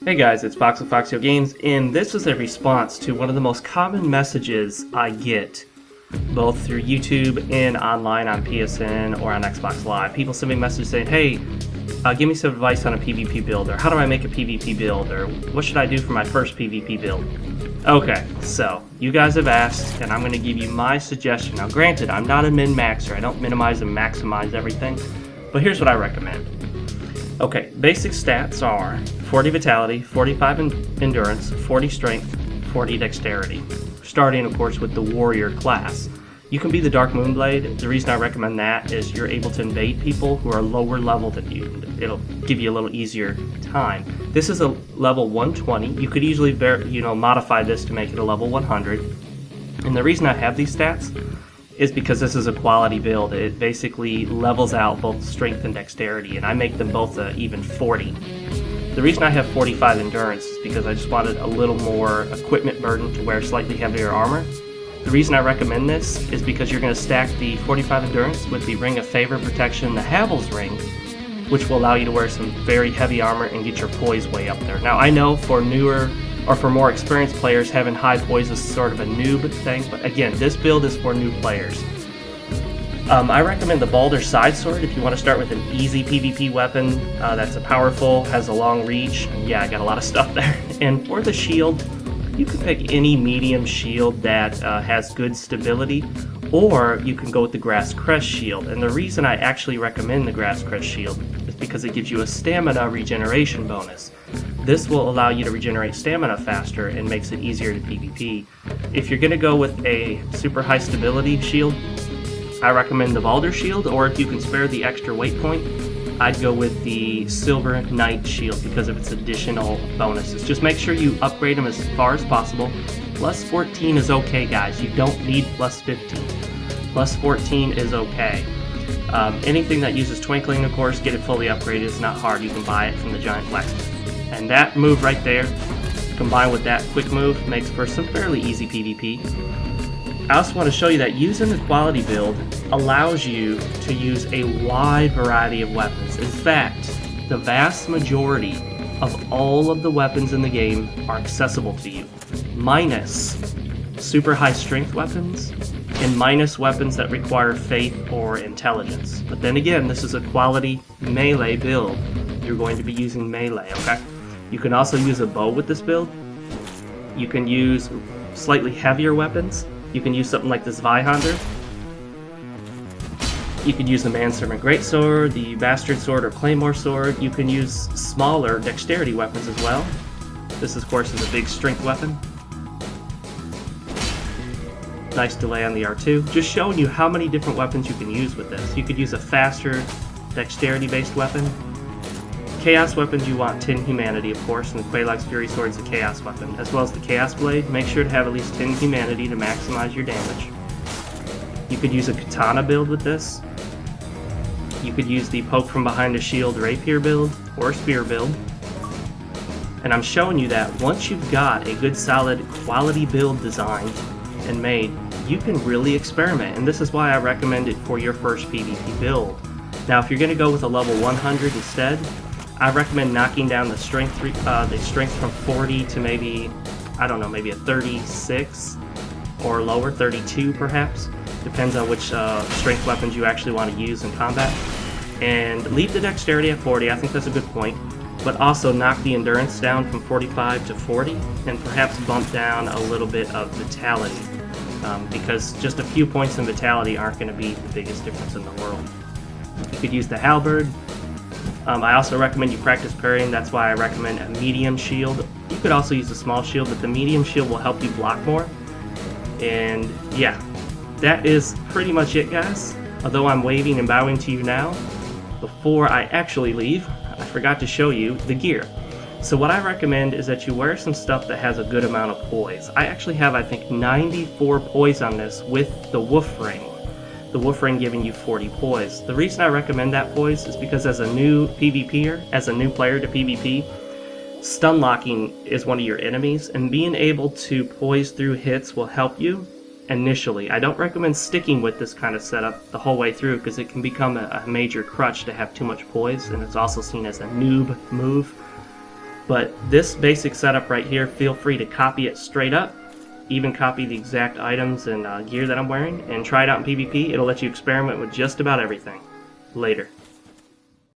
Hey guys, it's Fox of Foxio Games, and this is a response to one of the most common messages I get, both through YouTube and online on PSN or on Xbox Live. People send me messages saying, hey, give me some advice on a PvP build, or how do I make a PvP build, or what should I do for my first PvP build? Okay, so you guys have asked, and I'm going to give you my suggestion. Now granted, I'm not a min-maxer, I don't minimize and maximize everything, but here's what I recommend. Okay, basic stats are 40 vitality, 45 endurance, 40 strength, 40 dexterity. Starting, of course, with the warrior class. You can be the Dark Moonblade. The reason I recommend that is you're able to invade people who are lower level than you. It'll give you a little easier time. This is a level 120. You could easily modify this to make it a level 100. And the reason I have these stats is because this is a quality build. It basically levels out both strength and dexterity, and I make them both even 40. The reason I have 45 endurance is because I just wanted a little more equipment burden to wear slightly heavier armor. The reason I recommend this is because you're going to stack the 45 endurance with the Ring of Favor protection, the Havel's Ring, which will allow you to wear some very heavy armor and get your poise way up there. Now I know for newer or for more experienced players, having high poise is sort of a noob thing, but again, this build is for new players. I recommend the Balder Side Sword if you want to start with an easy PvP weapon that's powerful, has a long reach. Yeah, I got a lot of stuff there. And for the shield, you can pick any medium shield that has good stability, or you can go with the Grass Crest shield. And the reason I actually recommend the Grass Crest shield is because it gives you a stamina regeneration bonus. This will allow you to regenerate stamina faster and makes it easier to PvP. If you're going to go with a super high stability shield, I recommend the Balder shield, or if you can spare the extra weight point, I'd go with the Silver Knight shield because of its additional bonuses. Just make sure you upgrade them as far as possible. Plus 14 is okay, guys. You don't need plus 15. Plus 14 is okay. Anything that uses Twinkling, of course, get it fully upgraded. It's not hard. You can buy it from the Giant Blacksmith. And that move right there, combined with that quick move, makes for some fairly easy PvP. I also want to show you that using the quality build allows you to use a wide variety of weapons. In fact, the vast majority of all of the weapons in the game are accessible to you, minus super high strength weapons and minus weapons that require faith or intelligence. But then again, this is a quality melee build. You're going to be using melee, okay? You can also use a bow with this build. You can use slightly heavier weapons. You can use something like the Zweihander. You can use the Manservant Greatsword, the Bastard Sword or Claymore Sword. You can use smaller dexterity weapons as well. This, of course, is a big strength weapon. Nice delay on the R2. Just showing you how many different weapons you can use with this. You could use a faster dexterity-based weapon. Chaos weapons, you want 10 humanity, of course, and the Quelaag's Fury Sword is a chaos weapon, as well as the Chaos Blade. Make sure to have at least 10 humanity to maximize your damage. You could use a katana build with this. You could use the Poke from Behind a Shield Rapier build, or Spear build. And I'm showing you that once you've got a good solid quality build designed and made, you can really experiment, and this is why I recommend it for your first PvP build. Now if you're going to go with a level 100 instead, I recommend knocking down the strength from 40 to maybe, I don't know, maybe a 36 or lower, 32 perhaps. Depends on which strength weapons you actually want to use in combat. And leave the dexterity at 40, I think that's a good point. But also knock the endurance down from 45 to 40, and perhaps bump down a little bit of vitality. Because just a few points in vitality aren't going to be the biggest difference in the world. You could use the Halberd. I also recommend you practice parrying. That's why I recommend a medium shield. You could also use a small shield, but the medium shield will help you block more. And yeah, that is pretty much it, guys. Although I'm waving and bowing to you now, before I actually leave, I forgot to show you the gear. So what I recommend is that you wear some stuff that has a good amount of poise. I actually have, I think, 94 poise on this with the Wolf Ring. The Wolf Ring giving you 40 poise. The reason I recommend that poise is because as a new PvPer, as a new player to PvP, stun locking is one of your enemies, and being able to poise through hits will help you initially. I don't recommend sticking with this kind of setup the whole way through because it can become a major crutch to have too much poise, and it's also seen as a noob move. But this basic setup right here, feel free to copy it straight up, even copy the exact items and gear that I'm wearing, and try it out in PvP. It'll let you experiment with just about everything. Later.